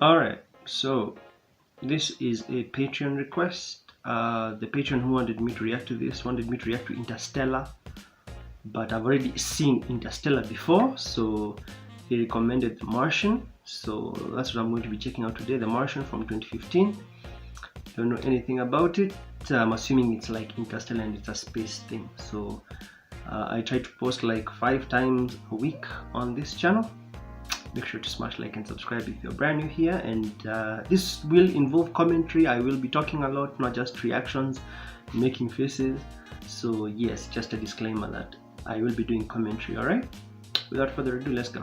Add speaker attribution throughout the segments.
Speaker 1: Alright, so this is a Patreon request. The patron who wanted me to react to this wanted me to react to Interstellar, but I've already seen Interstellar before, so he recommended The Martian. So that's what I'm going to be checking out today, The Martian from 2015. Don't know anything about it. I'm assuming it's like Interstellar and it's a space thing. So I try to post like 5 times a week on this channel. Make sure to smash like and subscribe if you're brand new here, and this will involve commentary. I will be talking a lot, not just reactions, making faces. So yes, just a disclaimer that I will be doing commentary. Alright, without further ado, let's go.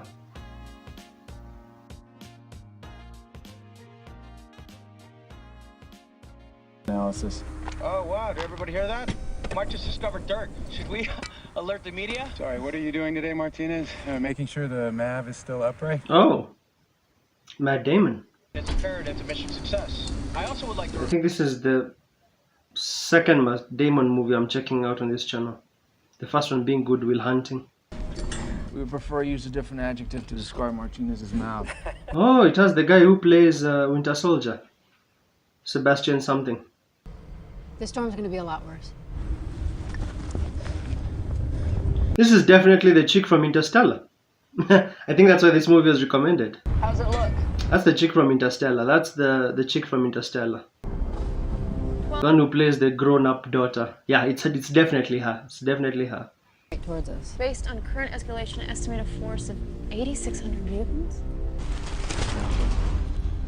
Speaker 2: Analysis.
Speaker 3: Oh wow, did everybody hear that? Mark just discovered dirt. Should we alert the media?
Speaker 2: Sorry, what are you doing today, Martinez? Making sure the MAV is still upright?
Speaker 1: Oh, Matt Damon.
Speaker 3: It's imperative to mission success. I also would like to...
Speaker 1: I think this is the second Matt Damon movie I'm checking out on this channel. The first one being Good Will Hunting.
Speaker 4: We would prefer use a different adjective to describe Martinez's mouth.
Speaker 1: Oh, it has the guy who plays Winter Soldier. Sebastian something.
Speaker 5: This storm's gonna be a lot worse.
Speaker 1: This is definitely the chick from Interstellar. I think that's why this movie was recommended.
Speaker 5: How's it look?
Speaker 1: That's the chick from Interstellar. That's the chick from Interstellar. The one who plays the grown-up daughter. Yeah, it's definitely her. It's definitely her.
Speaker 5: Right towards us.
Speaker 6: Based on current escalation, estimated force of 8,600 mutants.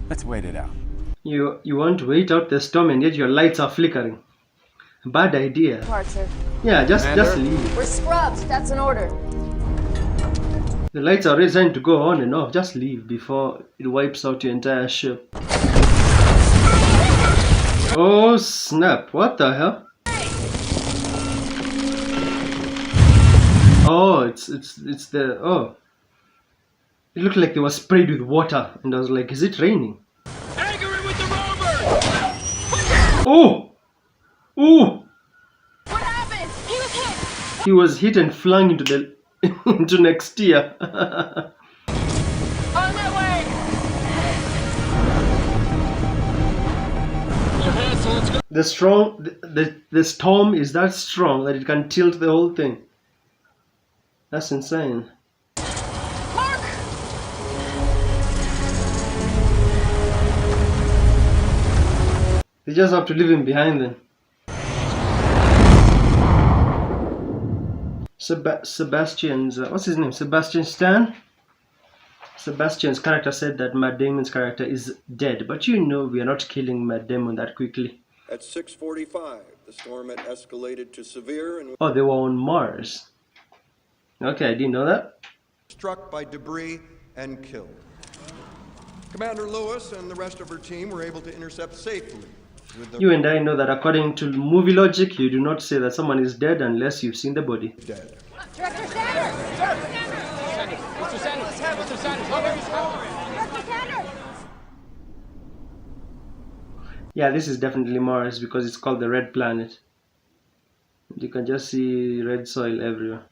Speaker 2: Let's wait it out.
Speaker 1: You want to wait out the storm and yet your lights are flickering. Bad idea.
Speaker 5: Hard, sir.
Speaker 1: Yeah, just leave.
Speaker 5: We're scrubs. That's an order.
Speaker 1: The lights are already starting to go on and off. Just leave before it wipes out your entire ship. Oh snap! What the hell? Oh, it's the oh. It looked like they were sprayed with water, and I was like, is it raining? Oh! Oh!
Speaker 6: What happened? He was hit!
Speaker 1: He was hit and flung into the into next year.
Speaker 6: On my way!
Speaker 1: The storm is that strong that it can tilt the whole thing. That's insane.
Speaker 6: Mark!
Speaker 1: They just have to leave him behind then. Sebastian's what's his name? Sebastian Stan? Sebastian's character said that Matt Damon's character is dead, but you know we are not killing Matt Damon that quickly.
Speaker 7: At 6:45, the storm had escalated to severe and
Speaker 1: Oh, they were on Mars. Okay, I didn't know that.
Speaker 7: struck by debris and killed. Commander Lewis and the rest of her team were able to intercept safely.
Speaker 1: You and I know that according to movie logic, you do not say that someone is dead unless you've seen the body.
Speaker 7: Dead.
Speaker 5: Director Sanders!
Speaker 3: Mr. Sanders! Mr. Sanders!
Speaker 5: Director Sanders!
Speaker 1: Yeah, this is definitely Mars because it's called the Red Planet. You can just see red soil everywhere.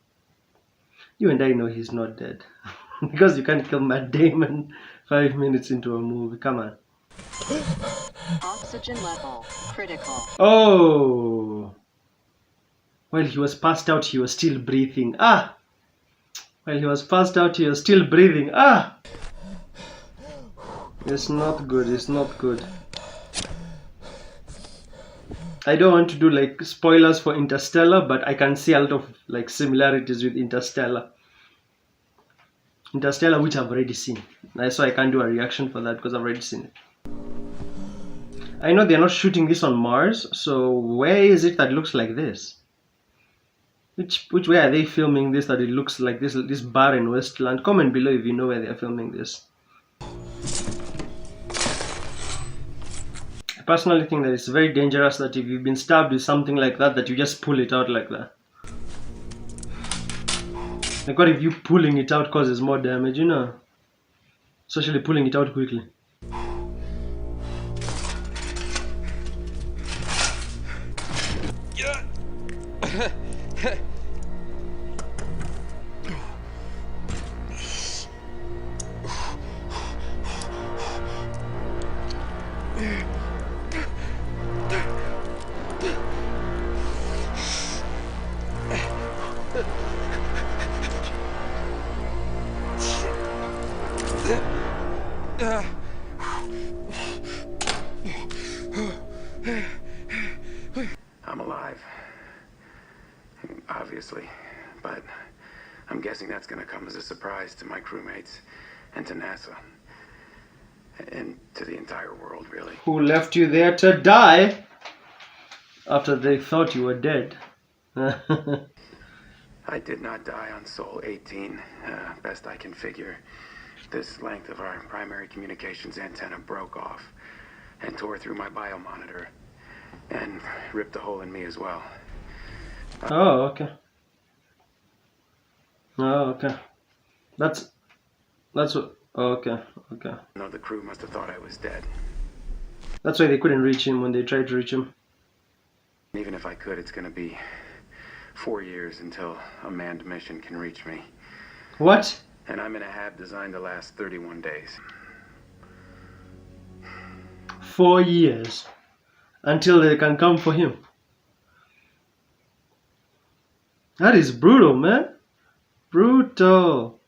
Speaker 1: You and I know he's not dead. Because you can't kill Matt Damon 5 minutes into a movie. Come on.
Speaker 8: Oxygen level critical.
Speaker 1: Oh! While he was passed out, he was still breathing. Ah! While he was passed out, he was still breathing. Ah! It's not good. It's not good. I don't want to do like spoilers for Interstellar, but I can see a lot of like similarities with Interstellar. Interstellar, which I've already seen. So I can't do a reaction for that because I've already seen it. I know they're not shooting this on Mars, so where is it that looks like this? Which way are they filming this that it looks like this barren wasteland? Comment below if you know where they're filming this. I personally think that it's very dangerous that if you've been stabbed with something like that you just pull it out like that. Like what if you pulling it out causes more damage, you know? Especially pulling it out quickly.
Speaker 8: I'm alive. Obviously. But I'm guessing that's gonna come as a surprise to my crewmates and to NASA. And to the entire world, really.
Speaker 1: Who left you there to die after they thought you were dead?
Speaker 8: I did not die on Sol 18. Best I can figure. This length of our primary communications antenna broke off and tore through my biomonitor and ripped a hole in me as well.
Speaker 1: Oh, okay. Oh, okay. That's what. Oh, okay, okay.
Speaker 8: No, the crew must have thought I was dead.
Speaker 1: That's why they couldn't reach him when they tried to reach him.
Speaker 8: Even if I could, it's gonna be 4 years until a manned mission can reach me.
Speaker 1: What?
Speaker 8: And I'm in a hab designed to last 31 days.
Speaker 1: 4 years until they can come for him. That is brutal, man. Brutal.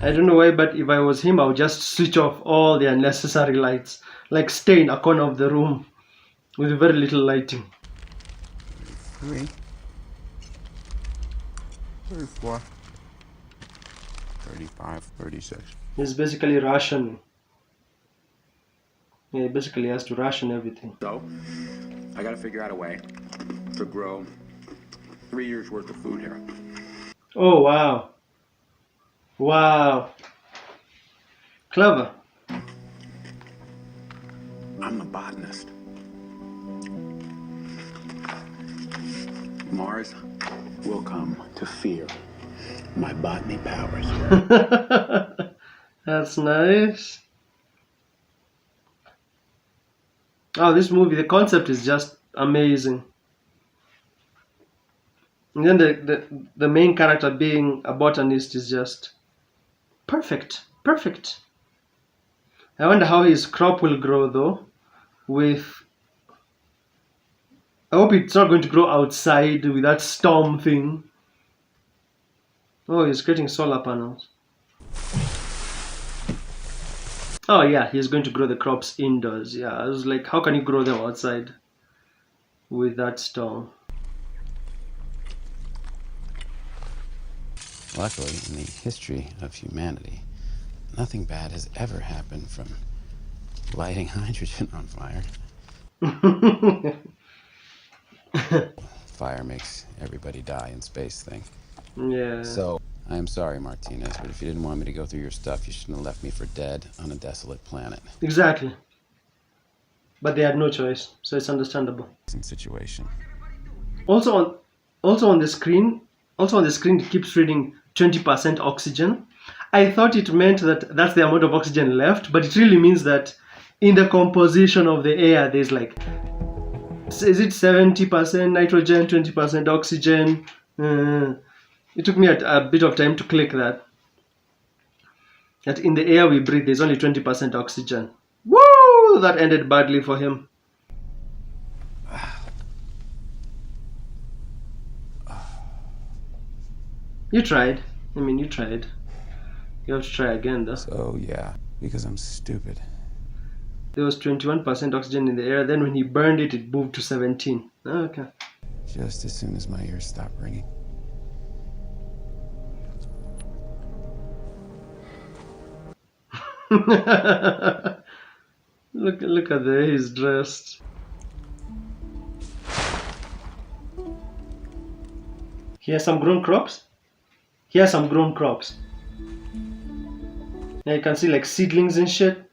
Speaker 1: I don't know why, but if I was him, I would just switch off all the unnecessary lights. Like stay in a corner of the room with very little lighting.
Speaker 2: 33, 34, 35, 36.
Speaker 1: He's basically rationing. Yeah, he basically has to ration everything.
Speaker 8: So, I gotta figure out a way to grow 3 years worth of food here.
Speaker 1: Oh, wow. Wow. Clever.
Speaker 8: I'm a botanist. Mars will come to fear my botany powers.
Speaker 1: That's nice. Oh, this movie, the concept is just amazing. And then the main character being a botanist is just perfect. Perfect. I wonder how his crop will grow though. I hope it's not going to grow outside with that storm thing. Oh, he's creating solar panels. Oh yeah, he's going to grow the crops indoors. Yeah, I was like, how can you grow them outside with that storm?
Speaker 9: Luckily, in the history of humanity, nothing bad has ever happened from lighting hydrogen on fire. Fire makes everybody die in space thing.
Speaker 1: Yeah.
Speaker 9: So, I am sorry, Martinez, but if you didn't want me to go through your stuff, you shouldn't have left me for dead on a desolate planet.
Speaker 1: Exactly. But they had no choice, so it's understandable.
Speaker 9: Situation.
Speaker 1: Also on the screen, it keeps reading 20% oxygen. I thought it meant that that's the amount of oxygen left, but it really means that in the composition of the air, there's like, is it 70% nitrogen, 20% oxygen? It took me a bit of time to click that. That in the air we breathe, there's only 20% oxygen. Woo! That ended badly for him. You tried. I mean, you tried. You have to try again, though.
Speaker 9: So, yeah, because I'm stupid.
Speaker 1: There was 21% oxygen in the air. Then when he burned it, it moved to 17. Oh, okay.
Speaker 9: Just as soon as my ears stop ringing.
Speaker 1: Look at the way he's dressed. He has some grown crops. He has some grown crops. Yeah, you can see like seedlings and shit.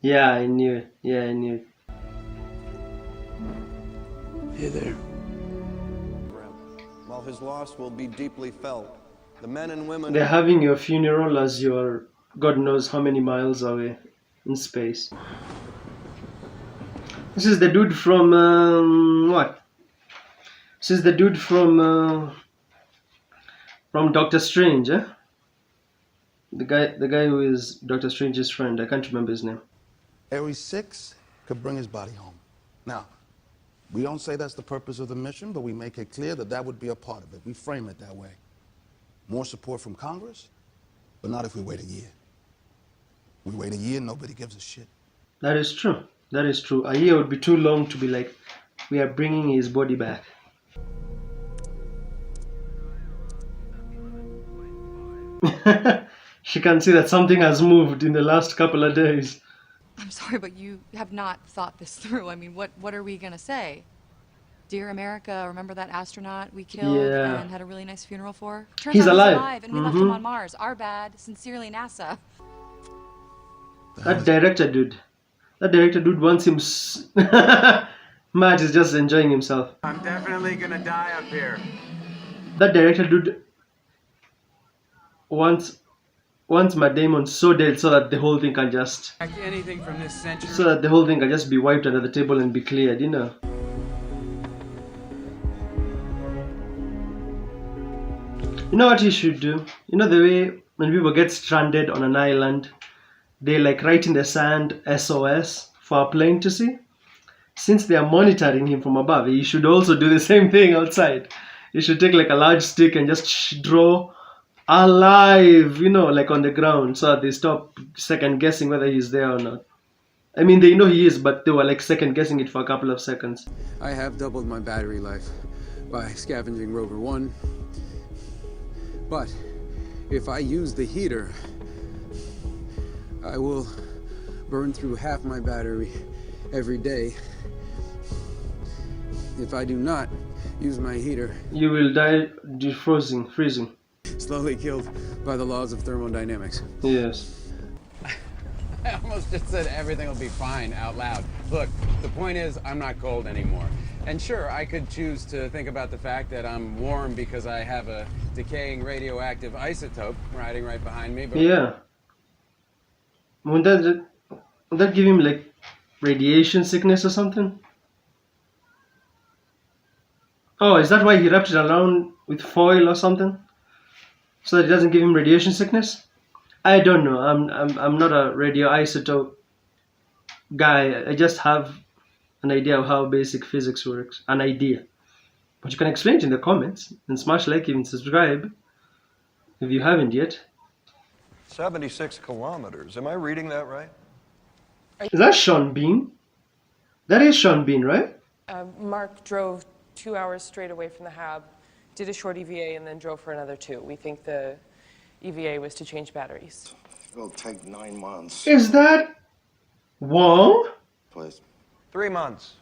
Speaker 1: Yeah, I knew it. Yeah, I knew it.
Speaker 9: Hey there.
Speaker 7: While his loss will be deeply felt, the men and women...
Speaker 1: They're having your funeral as you're God knows how many miles away in space. This is the dude from what? This is the dude from Doctor Strange, eh? The guy who is Doctor Strange's friend. I can't remember his name.
Speaker 10: Ares 6 could bring his body home. Now, we don't say that's the purpose of the mission, but we make it clear that that would be a part of it. We frame it that way. More support from Congress, but not if we wait a year. We wait a year, nobody gives a shit.
Speaker 1: That is true. That is true. A year would be too long to be like, we are bringing his body back. She can see that something has moved in the last couple of days.
Speaker 11: I'm sorry, but you have not thought this through. I mean, what are we gonna say? Dear America, remember that astronaut we killed and had a really nice funeral for? Turns
Speaker 1: He's
Speaker 11: out
Speaker 1: alive.
Speaker 11: He's alive, and we left him on Mars. Our bad. Sincerely, NASA.
Speaker 1: That director dude wants him. Matt is just enjoying himself.
Speaker 2: I'm definitely gonna die up here.
Speaker 1: That director dude wants Matt Damon so dead so that the whole thing can just
Speaker 2: Anything from this century.
Speaker 1: so that the whole thing can just be wiped under the table and be cleared, you know. You know what he should do? You know the way when people get stranded on an island, they like write in the sand SOS for a plane to see? Since they are monitoring him from above, he should also do the same thing outside. He should take like a large stick and just draw alive, you know, like on the ground, so that they stop second guessing whether he's there or not. I mean, they know he is, but they were like second guessing it for a couple of seconds.
Speaker 12: I have doubled my battery life by scavenging Rover 1. But if I use the heater, I will burn through half my battery every day. If I do not use my heater,
Speaker 1: you will die freezing.
Speaker 12: Slowly killed by the laws of thermodynamics.
Speaker 1: Yes.
Speaker 9: I almost just said everything will be fine out loud. Look, the point is I'm not cold anymore. And sure, I could choose to think about the fact that I'm warm because I have a decaying radioactive isotope riding right behind me. But
Speaker 1: yeah. Won't that give him like radiation sickness or something? Oh, is that why he wrapped it around with foil or something? So that it doesn't give him radiation sickness? I don't know. I'm not a radioisotope guy. I just have an idea of how basic physics works. An idea. But you can explain it in the comments and smash like and subscribe if you haven't yet.
Speaker 7: 76 kilometers. Am I reading that right?
Speaker 1: Is that Sean Bean? That is Sean Bean, right?
Speaker 13: Mark drove 2 hours straight away from the hab, did a short EVA, and then drove for another 2. We think the EVA was to change batteries.
Speaker 14: It'll take 9 months.
Speaker 1: Is that Wong?
Speaker 14: Please.
Speaker 7: 3 months.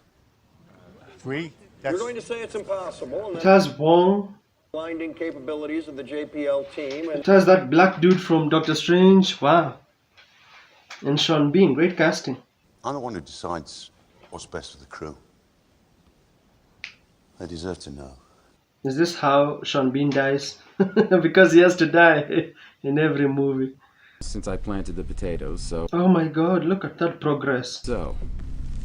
Speaker 14: 3?
Speaker 7: You're going to say it's impossible.
Speaker 1: It has Wong.
Speaker 7: Blinding capabilities of the JPL team. And
Speaker 1: It has that black dude from Doctor Strange. Wow. And Sean Bean. Great casting.
Speaker 14: I'm the one who decides what's best for the crew. They deserve to know.
Speaker 1: Is this how Sean Bean dies? Because he has to die in every movie.
Speaker 9: since I planted the potatoes, so...
Speaker 1: Oh my god, look at that progress.
Speaker 9: So,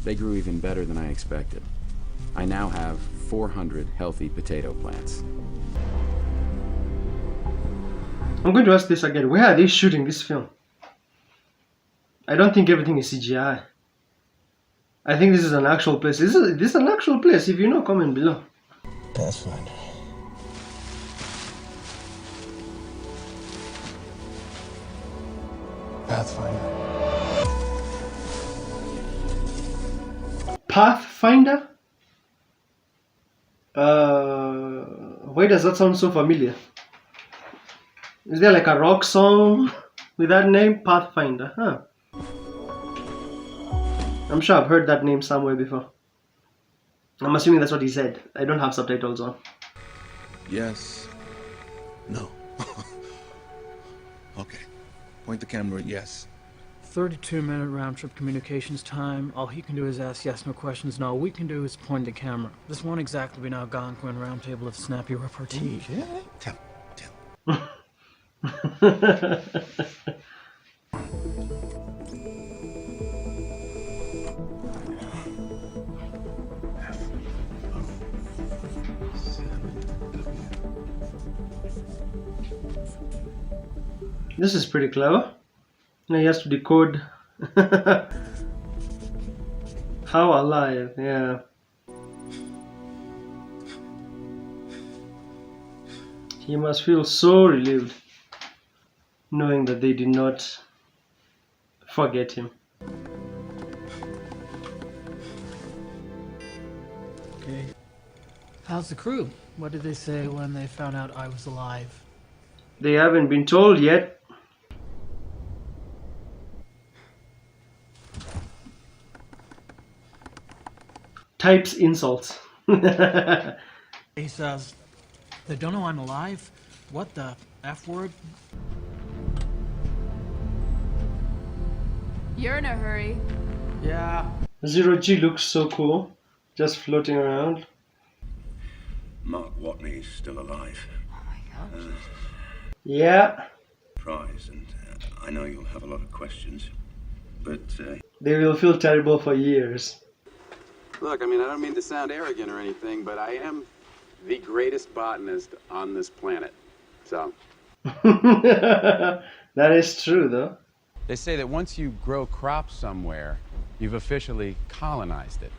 Speaker 9: they grew even better than I expected. I now have 400 healthy potato plants.
Speaker 1: I'm going to ask this again. Where are they shooting this film? I don't think everything is CGI. I think this is an actual place. This is an actual place. If you know, comment below.
Speaker 14: Pathfinder. Pathfinder.
Speaker 1: Pathfinder? Why does that sound so familiar? Is there like a rock song with that name? Pathfinder, huh? I'm sure I've heard that name somewhere before. I'm assuming that's what he said. I don't have subtitles on.
Speaker 10: Yes. No. Okay. Point the camera at yes.
Speaker 4: 32-minute round-trip communications time. All he can do is ask yes, no questions. And all we can do is point the camera. This won't exactly be an Algonquin round table of snappy repartee.
Speaker 10: Okay. Tell.
Speaker 1: This is pretty clever. Now he has to decode how alive, yeah. He must feel so relieved knowing that they did not Forget him.
Speaker 4: Okay. How's the crew? What did they say when they found out I was alive?
Speaker 1: They haven't been told yet. Types insults.
Speaker 4: He says, they don't know I'm alive? What the F word?
Speaker 5: You're in a hurry.
Speaker 4: Yeah.
Speaker 1: Zero G looks so cool. Just floating around.
Speaker 14: Mark Watney's still alive.
Speaker 5: Oh my God.
Speaker 1: Yeah.
Speaker 14: Prize, and I know you'll have a lot of questions, but
Speaker 1: They will feel terrible for years.
Speaker 9: Look, I mean, I don't mean to sound arrogant or anything, but I am the greatest botanist on this planet. So.
Speaker 1: That is true, though.
Speaker 9: They say that once you grow crops somewhere, you've officially colonized it.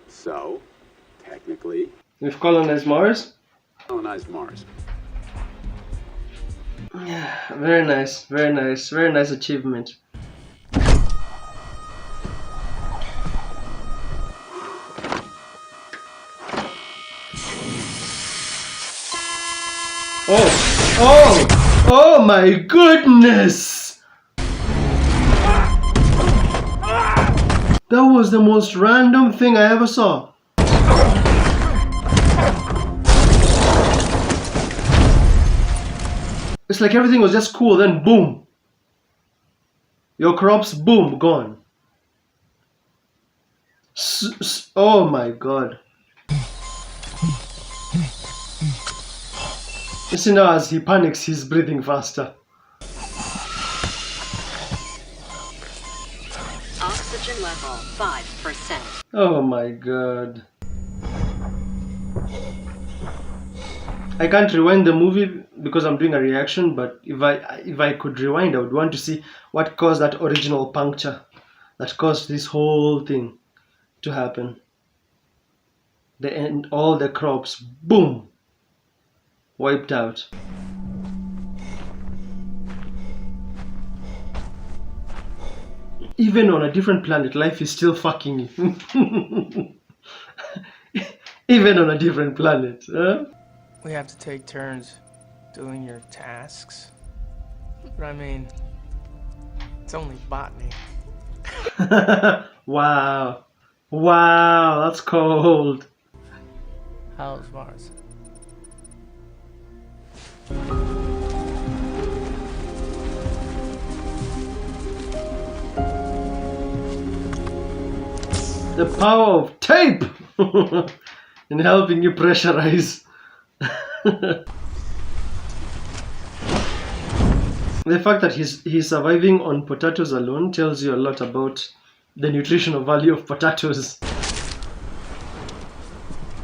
Speaker 9: So, technically,
Speaker 1: We've colonized Mars?
Speaker 9: colonized Mars.
Speaker 1: Yeah, very nice, very nice, very nice achievement. Oh my goodness! That was the most random thing I ever saw. It's like everything was just cool, then boom. Your crops, boom, gone. Oh my god. You see now as he panics, he's breathing faster.
Speaker 15: Oxygen level 5%.
Speaker 1: Oh my god. I can't rewind the movie because I'm doing a reaction, but if I could rewind, I would want to see what caused that original puncture that caused this whole thing to happen. The end, all the crops, boom, wiped out. Even on a different planet, life is still fucking you. Even on a different planet, huh?
Speaker 16: We have to take turns doing your tasks. But I mean, it's only botany.
Speaker 1: Wow. Wow, that's cold.
Speaker 16: How's Mars?
Speaker 1: The power of tape in helping you pressurize. The fact that he's surviving on potatoes alone tells you a lot about the nutritional value of potatoes.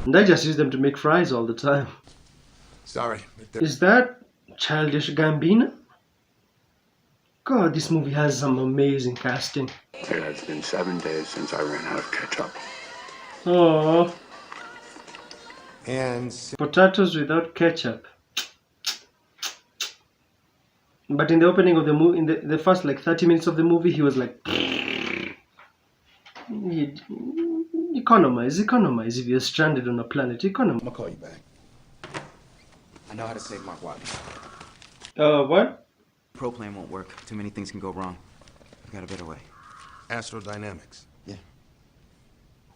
Speaker 1: And I just use them to make fries all the time.
Speaker 14: sorry.
Speaker 1: Is that Childish Gambino? God, this movie has some amazing casting.
Speaker 8: It has been 7 days since I ran out of ketchup.
Speaker 1: Oh,
Speaker 14: And
Speaker 1: potatoes without ketchup. But in the opening of the movie, in the first like 30 minutes of the movie, he was like, economize if you're stranded on a planet. Economize.
Speaker 10: I'm gonna call you back. I know how to save Mark Wadi.
Speaker 1: What?
Speaker 17: Pro plan won't work. Too many things can go wrong. I've got a better way.
Speaker 10: Astrodynamics.
Speaker 17: Yeah.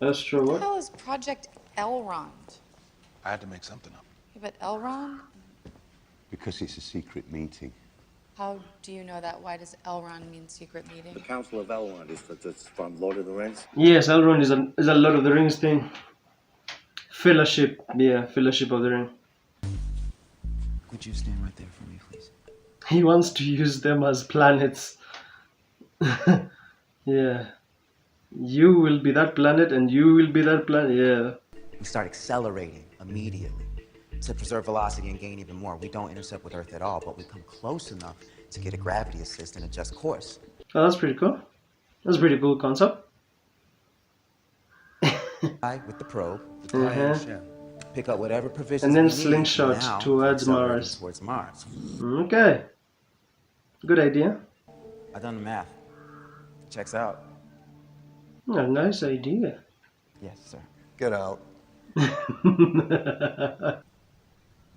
Speaker 1: Astro
Speaker 11: What
Speaker 1: what?
Speaker 11: the hell is Project Elrond?
Speaker 10: I had to make something up.
Speaker 11: Yeah, but Elrond?
Speaker 14: because it's a secret meeting.
Speaker 11: How do you know that? Why does Elrond mean secret meeting?
Speaker 18: The Council of Elrond is that's from Lord of the Rings.
Speaker 1: Yes, Elrond is a Lord of the Rings thing. Fellowship, yeah, Fellowship of the Ring.
Speaker 17: Would you stand right there for me, please?
Speaker 1: He wants to use them as planets. Yeah. You will be that planet and you will be that planet, yeah.
Speaker 17: We start accelerating immediately to preserve velocity and gain even more. We don't intercept with Earth at all, but we come close enough to get a gravity assist and adjust course.
Speaker 1: Oh, that's pretty cool. That's a pretty cool concept.
Speaker 17: With the probe, pick up whatever provisions
Speaker 1: and then
Speaker 17: we need,
Speaker 1: slingshot
Speaker 17: now
Speaker 1: towards
Speaker 17: accelerating
Speaker 1: Mars.
Speaker 17: Towards Mars.
Speaker 1: Okay. Good idea.
Speaker 17: I've done the math. Checks out.
Speaker 1: A nice idea.
Speaker 17: Yes, sir.
Speaker 7: Get out. We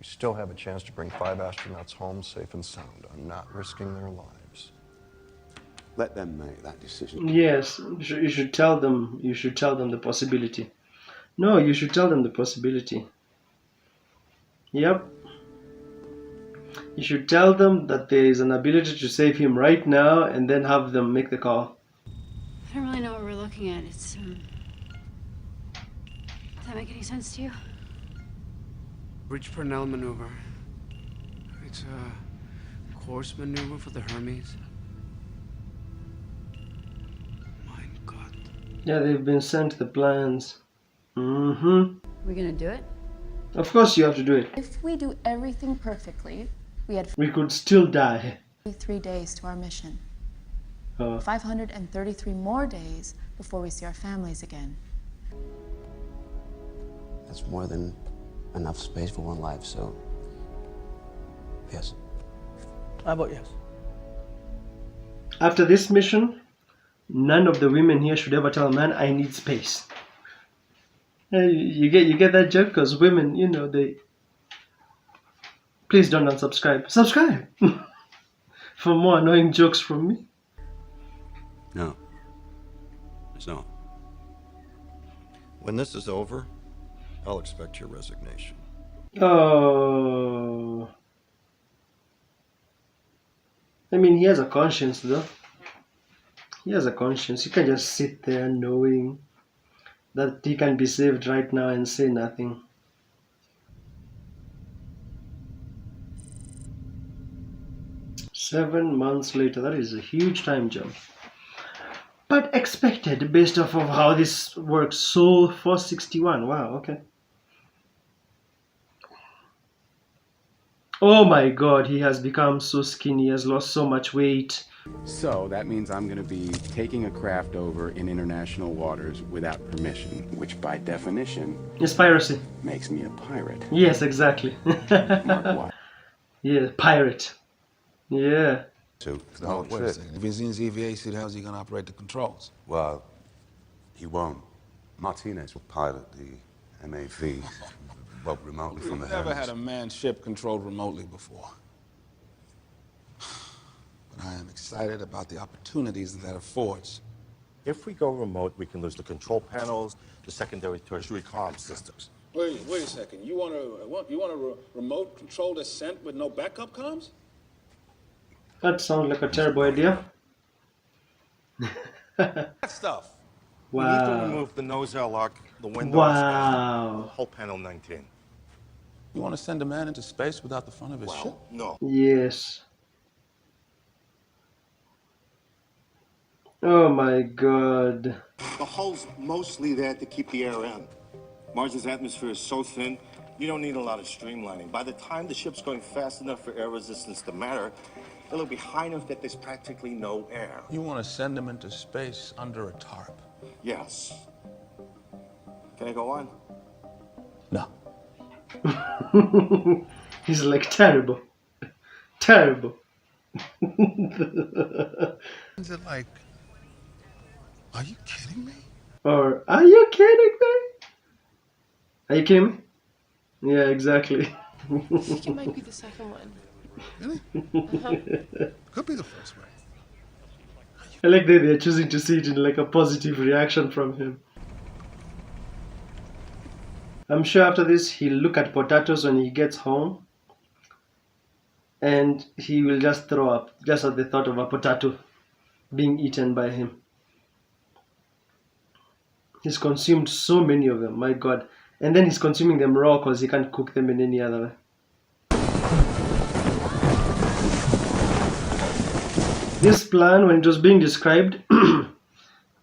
Speaker 7: still have a chance to bring 5 astronauts home safe and sound. I'm not risking their lives.
Speaker 14: Let them make that decision.
Speaker 1: Yes, you should tell them. You should tell them the possibility. No, you should tell them the possibility. Yep. You should tell them that there is an ability to save him right now, and then have them make the call.
Speaker 5: I don't really know what we're looking at. It's, does that make any sense to you?
Speaker 12: Bridge Purnell maneuver. It's a course maneuver for the Hermes. My God.
Speaker 1: Yeah, they've been sent the plans. Mm-hmm.
Speaker 5: We're gonna do it?
Speaker 1: Of course you have to do it.
Speaker 6: If we do everything perfectly,
Speaker 1: We could still die.
Speaker 6: 3 days to our mission.
Speaker 1: 哦
Speaker 6: 533 more days before we see our families again.
Speaker 14: That's more than enough space for one life, so yes.
Speaker 16: I vote yes.
Speaker 1: After this mission, none of the women here should ever tell a man, I need space. You get that joke? Because women, you know, they... Please don't unsubscribe. Subscribe! For more annoying jokes from me.
Speaker 14: No. It's not.
Speaker 7: When this is over, I'll expect your resignation.
Speaker 1: Oh. I mean, he has a conscience, though. He has a conscience. He can just sit there knowing that he can be saved right now and say nothing. Seven months later, that is a huge time jump. But expected based off of how this works. So 461, wow, okay. Oh my God, he has become so skinny, he has lost so much weight.
Speaker 9: So that means I'm going to be taking a craft over in international waters without permission, which by definition
Speaker 1: It's piracy.
Speaker 9: makes me a pirate.
Speaker 1: Yes, exactly.
Speaker 9: Mark what?
Speaker 1: Yeah, pirate. Yeah.
Speaker 14: So,
Speaker 10: Oh, wait a second. If he's in his EVA suit, how's he going to operate the controls?
Speaker 14: well, he won't. Martinez will pilot the MAV, well, remotely from the
Speaker 10: We've never
Speaker 14: Hermes.
Speaker 10: had a manned ship controlled remotely before. But I am excited about the opportunities that affords.
Speaker 18: If we go remote, we can lose the control panels, the secondary, tertiary comm systems.
Speaker 19: Wait a second. You want a remote control descent with no backup comms?
Speaker 1: That sounds like a terrible idea.
Speaker 18: That stuff.
Speaker 1: Wow.
Speaker 18: We need to remove the nose airlock, the windows,
Speaker 1: Wow.
Speaker 18: and the whole panel 19.
Speaker 10: You want to send a man into space without the front of his ship?
Speaker 18: No.
Speaker 1: Yes. Oh my God.
Speaker 20: The hull's mostly there to keep the air in. Mars's atmosphere is so thin, you don't need a lot of streamlining. By the time the ship's going fast enough for air resistance to matter, it'll be high enough that there's practically no air.
Speaker 10: You want to send him into space under a tarp?
Speaker 20: Yes. Can I go on?
Speaker 10: No.
Speaker 1: He's like terrible. Terrible.
Speaker 10: Is it like, are you kidding me?
Speaker 1: Or, are you kidding me? Are you kidding me? Yeah, exactly.
Speaker 13: I think it might be the second one.
Speaker 10: Really? Could be the first one.
Speaker 1: I like that they're choosing to see it in like a positive reaction from him. I'm sure after this he'll look at potatoes when he gets home and he will just throw up just at the thought of a potato being eaten by him. He's consumed so many of them, my God. And then he's consuming them raw because he can't cook them in any other way. This plan, when it was being described,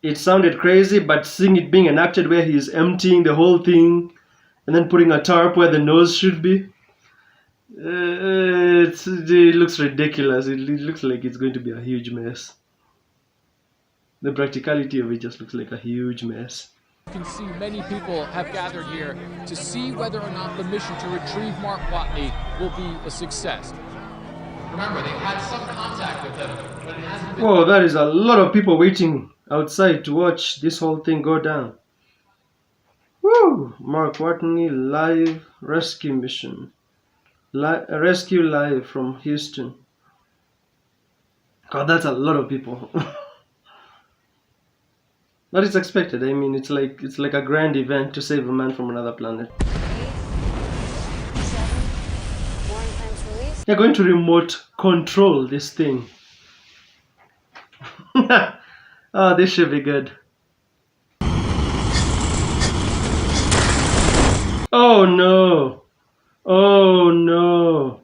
Speaker 1: it sounded crazy, but seeing it being enacted where he is emptying the whole thing and then putting a tarp where the nose should be, it looks ridiculous. It looks like it's going to be a huge mess. The practicality of it just looks like a huge mess.
Speaker 21: You can see many people have gathered here to see whether or not the mission to retrieve Mark Watney will be a success. Remember, they've had some contact with them, but it hasn't been...
Speaker 1: Whoa, that is a lot of people waiting outside to watch this whole thing go down. Woo! Mark Watney live rescue mission. Rescue live from Houston. God, that's a lot of people. But it's expected. I mean, it's like a grand event to save a man from another planet.
Speaker 6: 8, 7, warrant claims released.
Speaker 1: You're going to remote control this thing. Oh, this should be good. Oh no! Oh no!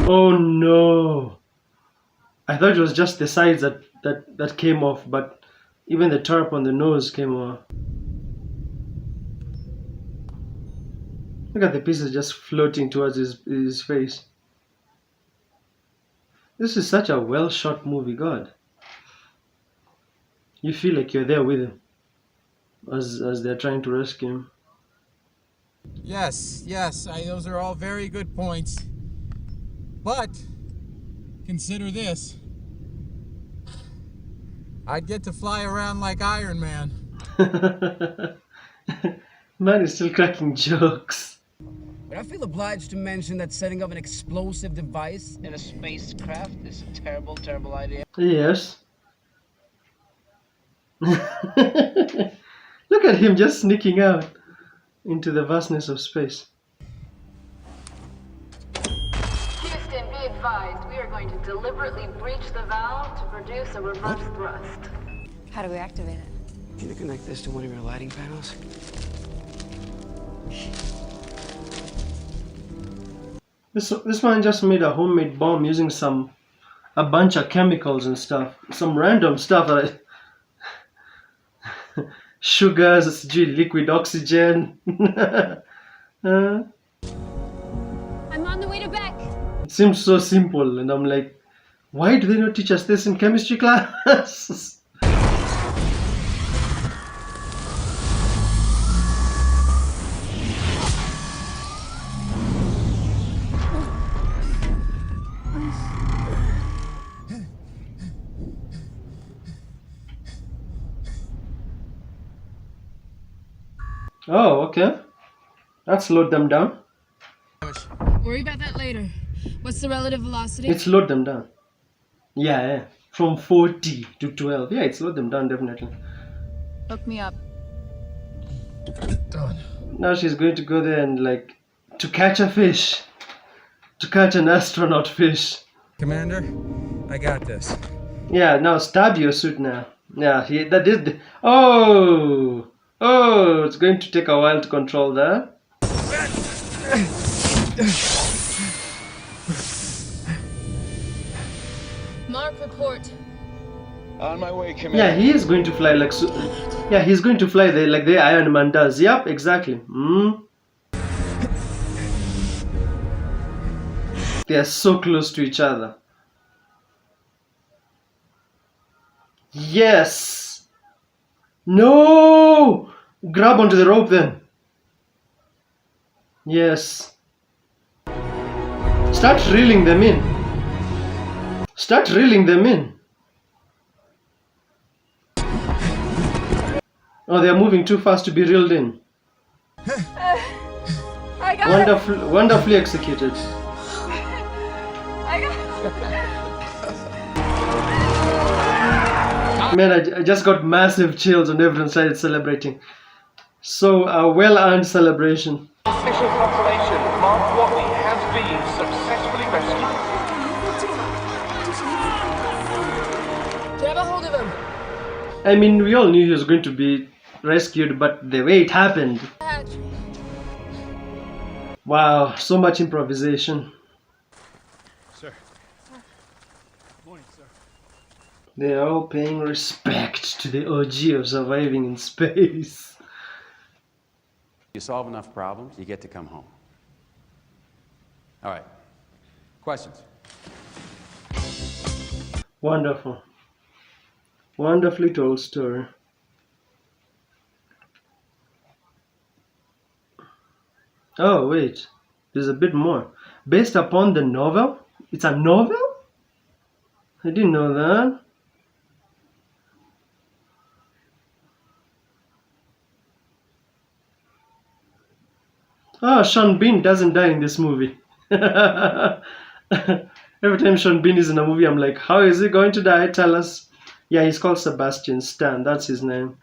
Speaker 1: Oh no! I thought it was just the sides that came off, but even the tarp on the nose came off. Look at the pieces just floating towards his face. This is such a well shot movie, God. You feel like you're there with him as they're trying to rescue him.
Speaker 9: Yes, those are all very good points. But consider this. I'd get to fly around like Iron Man.
Speaker 1: Man is still cracking jokes.
Speaker 3: But I feel obliged to mention that setting up an explosive device in a spacecraft is a terrible, terrible idea.
Speaker 1: Yes. Look at him just sneaking out into the vastness of space.
Speaker 22: Houston, be advised, we are going to deliberately breach the valve to produce a reverse thrust.
Speaker 6: How do we activate it?
Speaker 3: Can you connect this to one of your lighting panels?
Speaker 1: This man just made a homemade bomb using a bunch of chemicals and stuff, some random stuff that sugars, liquid oxygen.
Speaker 6: I'm on the way to Beck.
Speaker 1: It seems so simple, and I'm like, why do they not teach us this in chemistry class? Oh, okay. That slowed them down.
Speaker 6: Worry about that later. What's the relative velocity?
Speaker 1: It slowed them down. Yeah. From 40 to 12. Yeah, it slowed them down, definitely.
Speaker 6: Hook me up.
Speaker 21: Done.
Speaker 1: Now she's going to go there and, like, to catch a fish. To catch an astronaut fish.
Speaker 9: Commander, I got this.
Speaker 1: Yeah, now stab your suit now. Yeah, that did. Oh! Oh, it's going to take a while to control that.
Speaker 6: Mark, report.
Speaker 19: On my way, Commander.
Speaker 1: Yeah, he is going to fly like... Yeah, he's going to fly like the Iron Man does. Yep, exactly. They are so close to each other. Yes! No! Grab onto the rope then. Yes. Start reeling them in. Start reeling them in. Oh, they are moving too fast to be reeled in.
Speaker 22: I got it.
Speaker 1: Wonderfully executed.
Speaker 22: I got
Speaker 1: Man, I just got massive chills and everyone started celebrating. So, a well-earned celebration.
Speaker 21: Official confirmation. Mark Watney has been successfully rescued.
Speaker 6: Grab a hold of him.
Speaker 1: I mean, we all knew he was going to be rescued, but the way it happened. Wow, so much improvisation.
Speaker 2: Sir. Morning, sir.
Speaker 1: They are all paying respect to the OG of surviving in space.
Speaker 9: You solve enough problems, you get to come home. All right. Questions?
Speaker 1: Wonderful. Wonderfully told story. Oh, wait. There's a bit more. Based upon the novel. It's a novel? I didn't know that. Oh, Sean Bean doesn't die in this movie. Every time Sean Bean is in a movie, I'm like, how is he going to die? Tell us. Yeah, he's called Sebastian Stan. That's his name.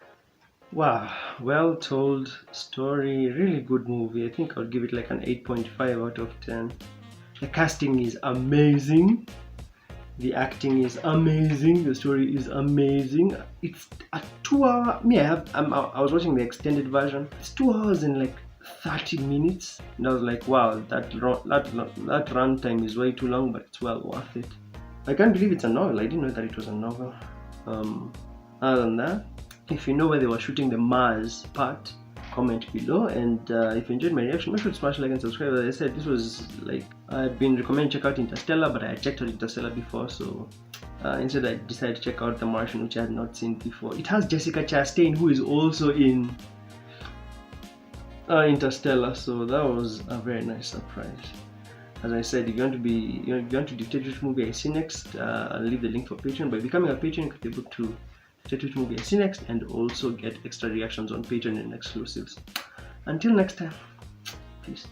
Speaker 1: Wow, well told story. Really good movie. I think I'll give it like an 8.5 out of 10. The casting is amazing. The acting is amazing. The story is amazing. It's a 2 hour. I was watching the extended version. It's 2 hours and like 30 minutes. And I was like, wow, that runtime is way too long, but it's well worth it. I can't believe it's a novel. I didn't know that it was a novel. Other than that, if you know where they were shooting the Mars part, comment below. And if you enjoyed my reaction, make sure to smash like and subscribe. As I said, this was like, I've been recommending check out Interstellar, but I had checked out Interstellar before, so instead I decided to check out The Martian, which I had not seen before. It has Jessica Chastain, who is also in Interstellar, so that was a very nice surprise. As I said, if you want to dictate which movie I see next, I'll leave the link for Patreon. By becoming a patron, you can be able to dictate which movie I see next and also get extra reactions on Patreon and exclusives. Until next time, peace.